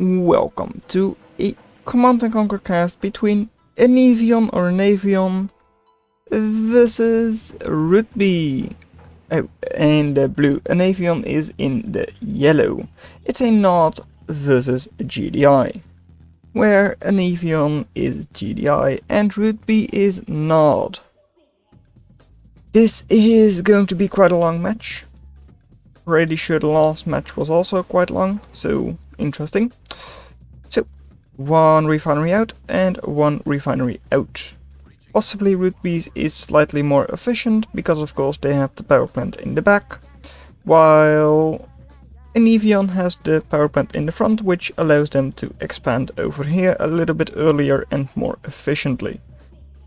Welcome to a Command and Conquer cast between ENEVION versus Rootbie. Oh, and the blue. ENEVION is in the yellow. It's a Nod versus GDI, where ENEVION is GDI and Rootbie is Nod. This is going to be quite a long match. Pretty sure the last match was also quite long, so interesting. So, one refinery out and one refinery out. Possibly Rootbie's is slightly more efficient, because of course they have the power plant in the back, while ENEVION has the power plant in the front, which allows them to expand over here a little bit earlier and more efficiently.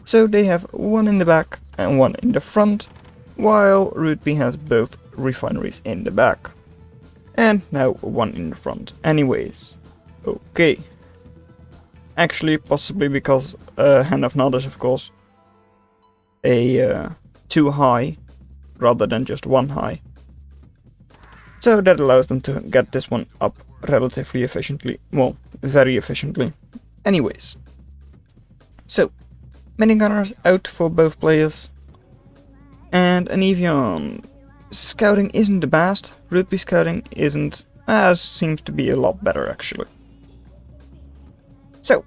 So they have one in the back and one in the front, while Rootbie has both refineries in the back. And now one in the front anyways. Okay. Actually, possibly because Hand of Nod is of course a 2 high rather than just 1 high. So that allows them to get this one up relatively efficiently. Well, very efficiently. Anyways. So, minigunners out for both players. And ENEVION scouting isn't the best. Rootbie scouting isn't, seems to be a lot better actually. So,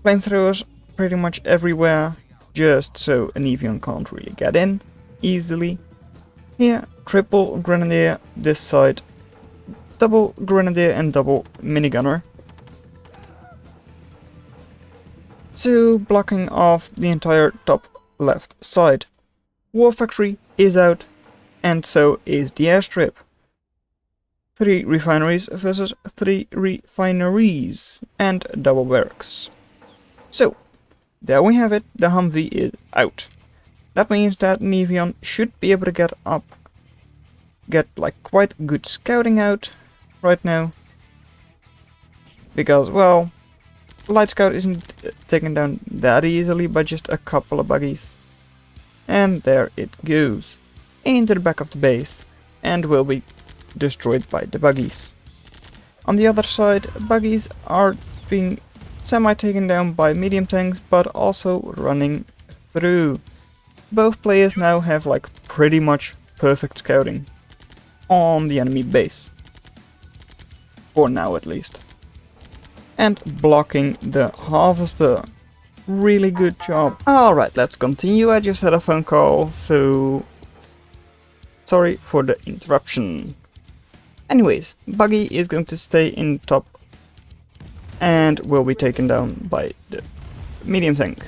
flamethrowers pretty much everywhere, just so ENEVION can't really get in easily. Here, triple grenadier this side, double grenadier and double minigunner. So, blocking off the entire top left side. War factory is out, and so is the airstrip. 3 refineries versus 3 refineries, and double barracks. So, there we have it, the Humvee is out. That means that ENEVION should be able to get up, get like quite good scouting out right now. Because, well, Light Scout isn't taken down that easily by just a couple of buggies. And there it goes, into the back of the base, and will be destroyed by the buggies. On the other side, buggies are being semi-taken down by medium tanks, but also running through. Both players now have like pretty much perfect scouting on the enemy base. For now at least. And blocking the harvester. Really good job. Alright, let's continue. I just had a phone call, so sorry for the interruption. Anyways, buggy is going to stay in top and will be taken down by the medium tank.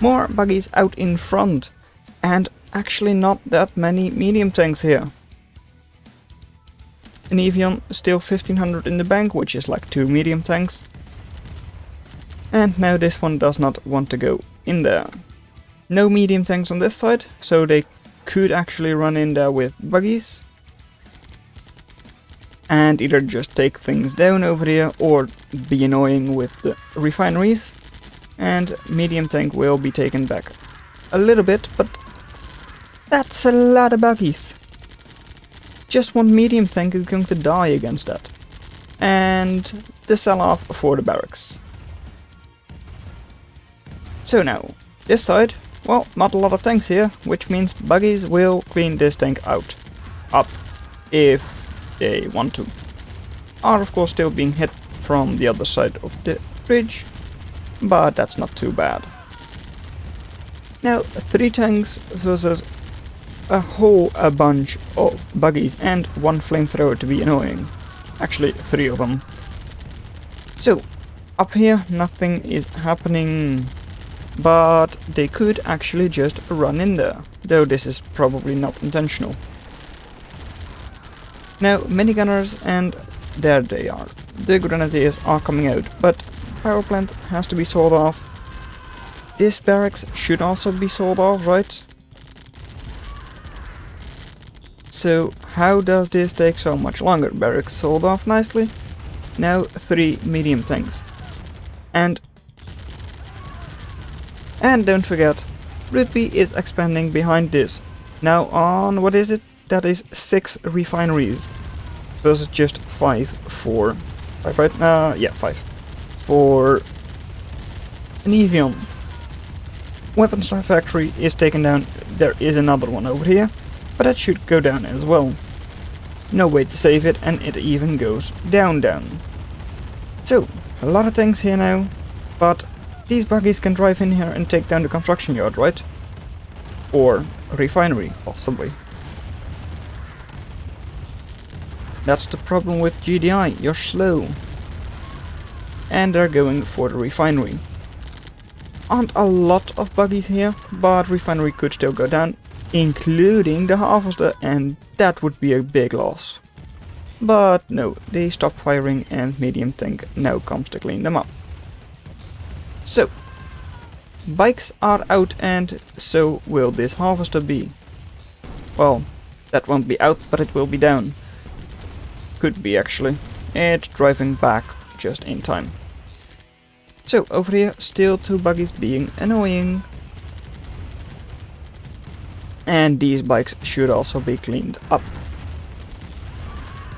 More buggies out in front, and actually not that many medium tanks here. ENEVION still 1500 in the bank, which is like 2 medium tanks. And now this one does not want to go in there. No medium tanks on this side, so they could actually run in there with buggies. And either just take things down over here or be annoying with the refineries. And medium tank will be taken back a little bit, but that's a lot of buggies. Just one medium tank is going to die against that. And the sell-off for the barracks. So now, this side, well, not a lot of tanks here, which means buggies will clean this tank out. Up, if they want to. Are of course still being hit from the other side of the bridge, but that's not too bad. Now, 3 tanks versus a whole bunch of buggies and 1 flamethrower to be annoying. Actually, 3 of them. So, up here nothing is happening. But they could actually just run in there, though this is probably not intentional. Now, minigunners, and there they are. The grenadiers are coming out, but power plant has to be sold off. This barracks should also be sold off, right? So, how does this take so much longer? Barracks sold off nicely. Now, 3 medium tanks. And don't forget, Rootbie is expanding behind this. Now on, what is it? That is 6 refineries. versus just 5 for... 5, right? Yeah, 5. For ENEVION. Weapons Factory is taken down. There is another one over here, but that should go down as well. No way to save it, and it even goes down. So, a lot of tanks here now, but these buggies can drive in here and take down the construction yard, right? Or a refinery, possibly. That's the problem with GDI, you're slow. And they're going for the refinery. Aren't a lot of buggies here, but refinery could still go down, including the harvester, and that would be a big loss. But no, they stop firing and medium tank now comes to clean them up. So, bikes are out and so will this harvester be. Well, that won't be out, but it will be down. Could be actually. It's driving back just in time. So, over here, still 2 buggies being annoying. And these bikes should also be cleaned up.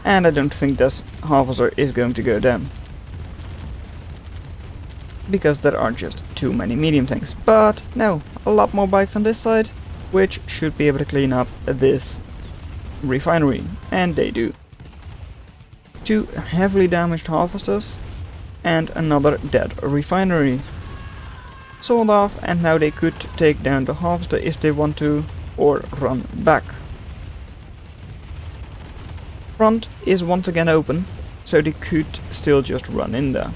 And I don't think this harvester is going to go down. Because there are just too many medium tanks. But no, a lot more bikes on this side, which should be able to clean up this refinery. And they do. 2 heavily damaged harvesters. And another dead refinery. Sold off, and now they could take down the harvester if they want to, or run back. Front is once again open, so they could still just run in there.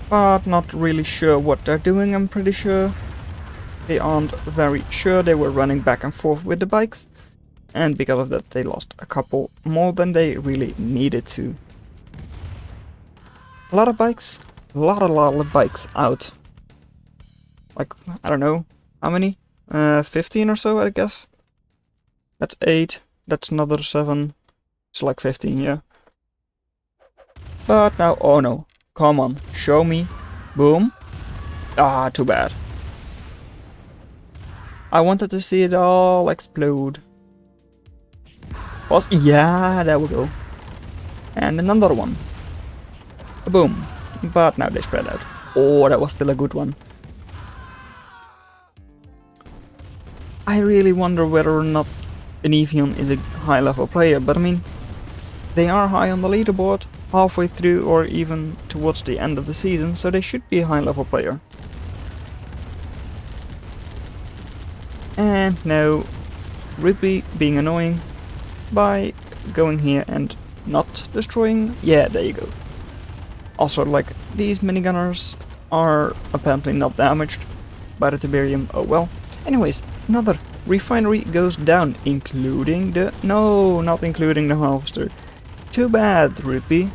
But not really sure what they're doing, I'm pretty sure. They aren't very sure, they were running back and forth with the bikes. And because of that they lost a couple more than they really needed to. A lot of bikes, a lot of bikes out. Like, I don't know, how many? 15 or so, I guess. That's 8, that's another 7. It's like 15, yeah. But now, oh no, come on, show me. Boom. Ah, too bad. I wanted to see it all explode. Yeah, there we go. And another one. Boom. But now they spread out. Oh, that was still a good one. I really wonder whether or not ENEVION is a high level player, but I mean, they are high on the leaderboard, halfway through or even towards the end of the season, so they should be a high level player. And now, Rootbie being annoying by going here and not destroying. Yeah, there you go. Also, like, these minigunners are apparently not damaged by the Tiberium. Oh well. Anyways, another refinery goes down, including the... No, not including the harvester. Too bad, Rootbie.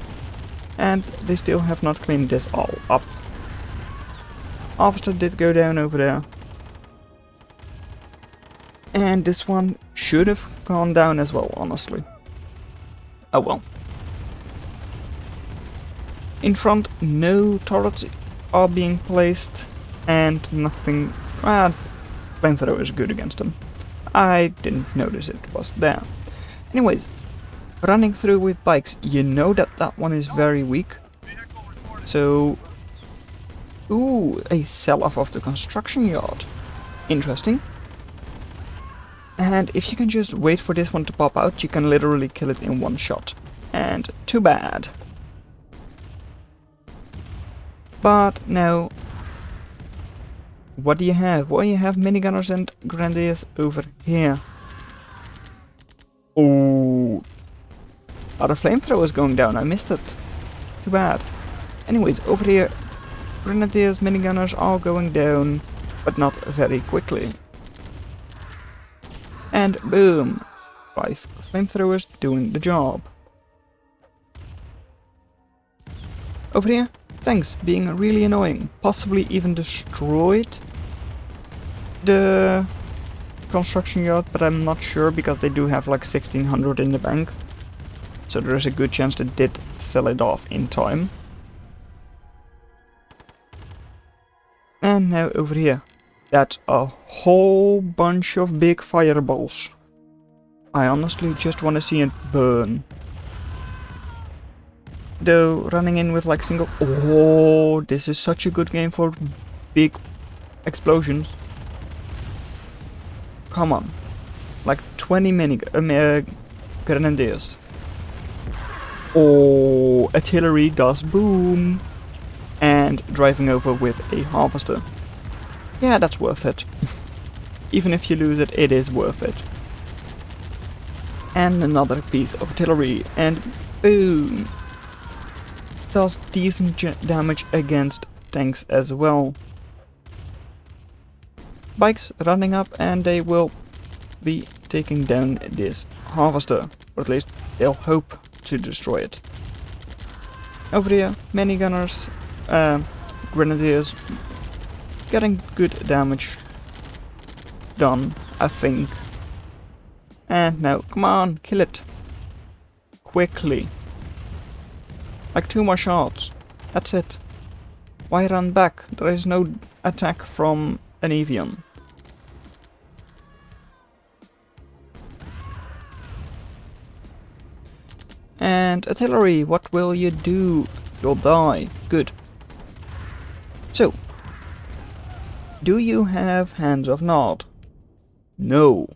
And they still have not cleaned this all up. Harvester did go down over there. And this one should have gone down as well, honestly. Oh well. In front, no turrets are being placed, and nothing... flamethrower is good against them. I didn't notice it was there. Anyways, running through with bikes, you know that that one is very weak. So... Ooh, a sell-off of the construction yard. Interesting. And if you can just wait for this one to pop out, you can literally kill it in one shot. And too bad. But now, what do you have? Well, you have minigunners and grenadiers over here. Oh, are the flamethrowers going down? I missed it. Too bad. Anyways, over here, grenadiers, minigunners all going down, but not very quickly. And boom, 5 flamethrowers doing the job. Over here, tanks being really annoying, possibly even destroyed the construction yard, but I'm not sure because they do have like 1600 in the bank. So there is a good chance they did sell it off in time. And now over here. That's a whole bunch of big fireballs. I honestly just want to see it burn. Though running in with like single... Oh, this is such a good game for big explosions. Come on. Like 20 mini grenadiers. Oh, artillery does boom. And driving over with a harvester. Yeah, that's worth it. Even if you lose it, it is worth it. And another piece of artillery, and boom! Does decent damage against tanks as well. Bikes running up, and they will be taking down this harvester. Or at least they'll hope to destroy it. Over here, many gunners, grenadiers, getting good damage done, I think. And now, come on, kill it. Quickly. Like 2 more shots. That's it. Why run back? There is no attack from an ENEVION. And artillery, what will you do? You'll die. Good. So, do you have Hands of Nod? No.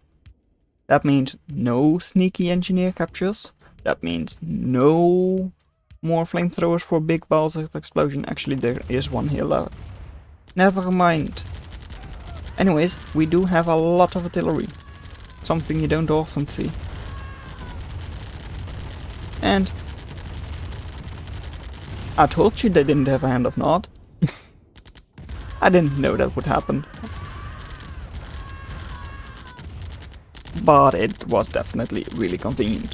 That means no sneaky engineer captures. That means no more flamethrowers for big balls of explosion. Actually, there is one here left. Never mind. Anyways, we do have a lot of artillery. Something you don't often see. And I told you they didn't have a Hand of Nod. I didn't know that would happen. But it was definitely really convenient.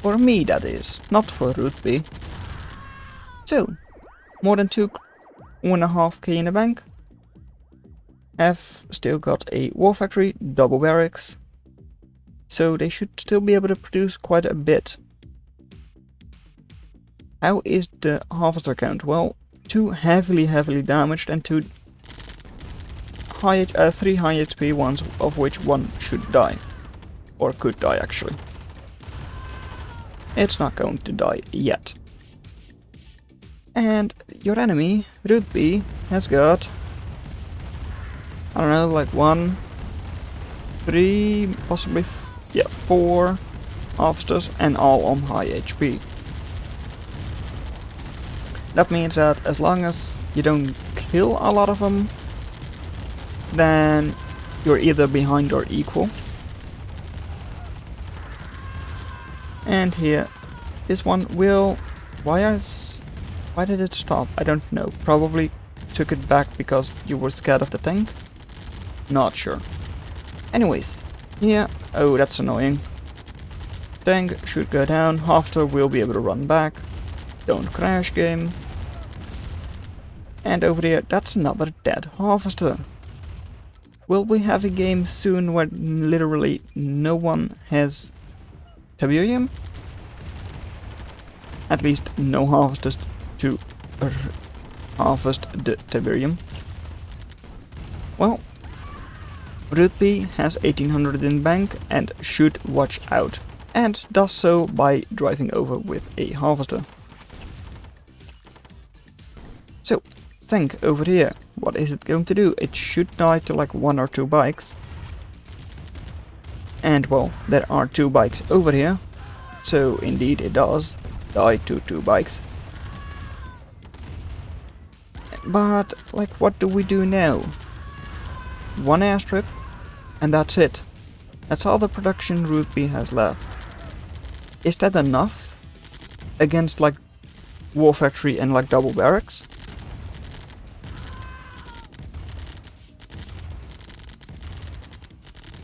For me, that is. Not for Rootbie. So, more than 2.5k in the bank. Have still got a war factory, double barracks. So they should still be able to produce quite a bit. How is the harvester count? Well, 2 heavily damaged and 3 high HP ones, of which 1 should die. Or could die, actually. It's not going to die yet. And your enemy, Rootbie, has got, I don't know, like 1, 3, possibly 4 harvesters, and all on high HP. That means that as long as you don't kill a lot of them, then you're either behind or equal. And here, this one will... Why did it stop? I don't know. Probably took it back because you were scared of the tank? Not sure. Anyways, here... Oh, that's annoying. Tank should go down. Harvester will be able to run back. Don't crash, game. And over here, that's another dead harvester. Will we have a game soon where literally no one has Tiberium? At least no harvesters to harvest the Tiberium. Well, Rootbie has 1800 in bank and should watch out. And does so by driving over with a harvester. So, tank over here. What is it going to do? It should die to like 1 or 2 bikes. And well, there are 2 bikes over here. So indeed it does die to 2 bikes. But like, what do we do now? 1 airstrip and that's it. That's all the production Rootbie has left. Is that enough against like war factory and like double barracks?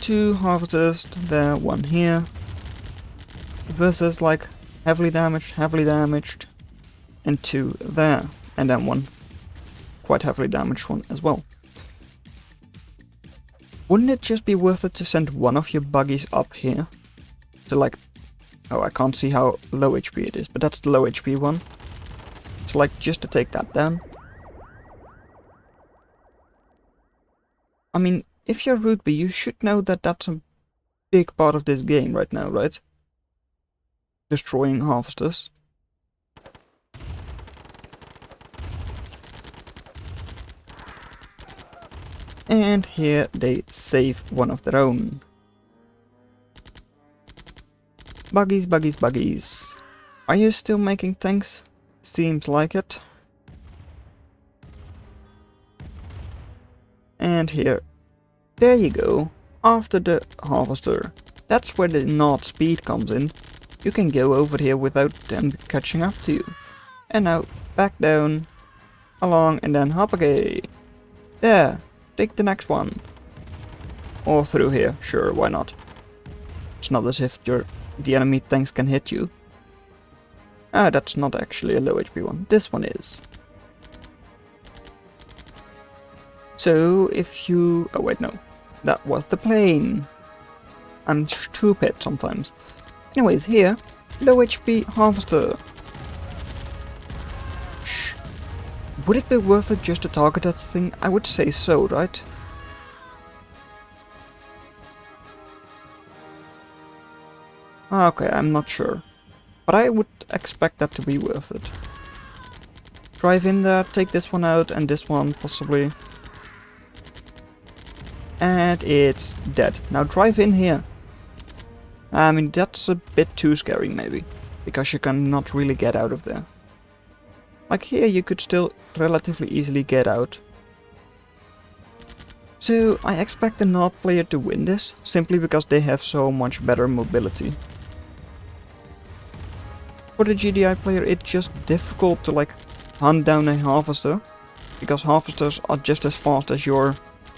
Two harvesters there, 1 here. Versus like heavily damaged, and 2 there, and then 1 quite heavily damaged one as well. Wouldn't it just be worth it to send 1 of your buggies up here? To like, oh, I can't see how low HP it is, but that's the low HP one. So like, just to take that down. I mean, if you're Rootbie, you should know that that's a big part of this game right now, right? Destroying harvesters. And here they save one of their own. Buggies, buggies, buggies. Are you still making tanks? Seems like it. And here. There you go. After the harvester. That's where the Nod speed comes in. You can go over here without them catching up to you. And now back down, along, and then hop again. There. Take the next one. Or through here. Sure, why not? It's not as if the enemy tanks can hit you. Ah, that's not actually a low HP one. This one is. So if you... oh wait, no. That was the plane. I'm stupid sometimes. Anyways, here. Low HP harvester. Shh. Would it be worth it just to target that thing? I would say so, right? Okay, I'm not sure. But I would expect that to be worth it. Drive in there, take this one out, and this one possibly. And it's dead. Now drive in here. I mean, that's a bit too scary maybe. Because you cannot really get out of there. Like here you could still relatively easily get out. So I expect the Nod player to win this, simply because they have so much better mobility. For the GDI player it's just difficult to like hunt down a harvester, because harvesters are just as fast as your,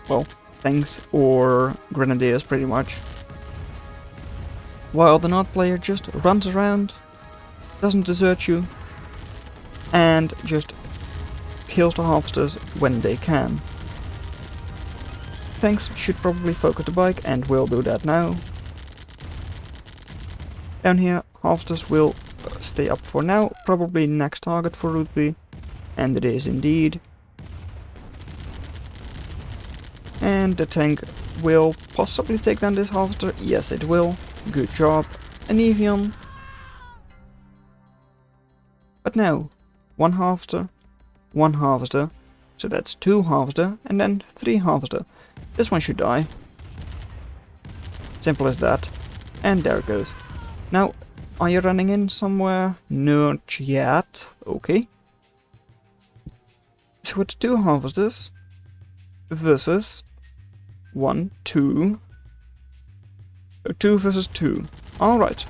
well, tanks or grenadiers pretty much. While the Nod player just runs around, doesn't desert you, and just kills the harvesters when they can. Tanks should probably focus the bike, and will do that now. Down here, harvesters will stay up for now, probably next target for Rootbie, and it is indeed. And the tank will possibly take down this harvester, yes it will, good job, ENEVION. But now, one harvester, so that's two harvester, and then three harvester. This one should die. Simple as that. And there it goes. Now, are you running in somewhere? Not yet. Okay. So it's two harvesters versus 1, 2. 2 versus 2. Alright.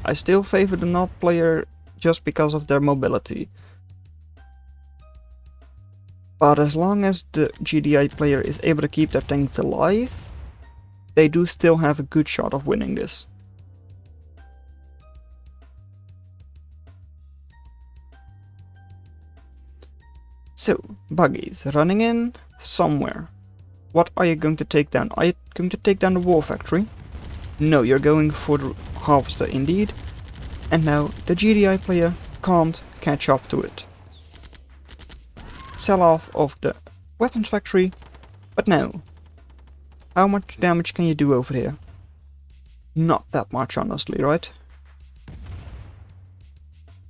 I still favor the Nod player just because of their mobility. But as long as the GDI player is able to keep their tanks alive, they do still have a good shot of winning this. So, buggies running in somewhere. What are you going to take down? Are you going to take down the war factory? No, you're going for the harvester indeed. And now the GDI player can't catch up to it. Sell off of the weapons factory, but now, how much damage can you do over here? Not that much, honestly, right?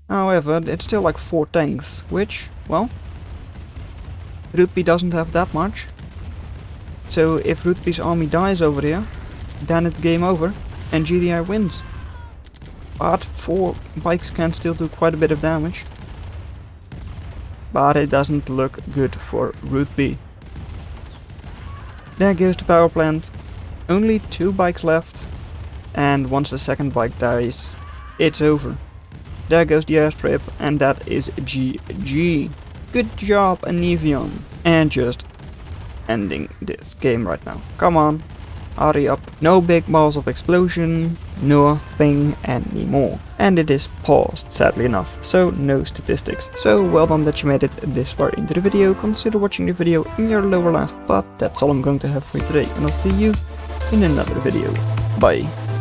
However, it's still like 4 tanks, which, well, Rootbie doesn't have that much. So if Rootbie's army dies over here, then it's game over and GDI wins. But 4 bikes can still do quite a bit of damage. But it doesn't look good for Rootbie. There goes the power plant. Only 2 bikes left. And once the second bike dies, it's over. There goes the airstrip, and that is GG. Good job, ENEVION. And just ending this game right now. Come on, hurry up. No big balls of explosion, nothing anymore. And it is paused, sadly enough, so no statistics. So well done that you made it this far into the video. Consider watching the video in your lower left, but that's all I'm going to have for you today, and I'll see you in another video. Bye.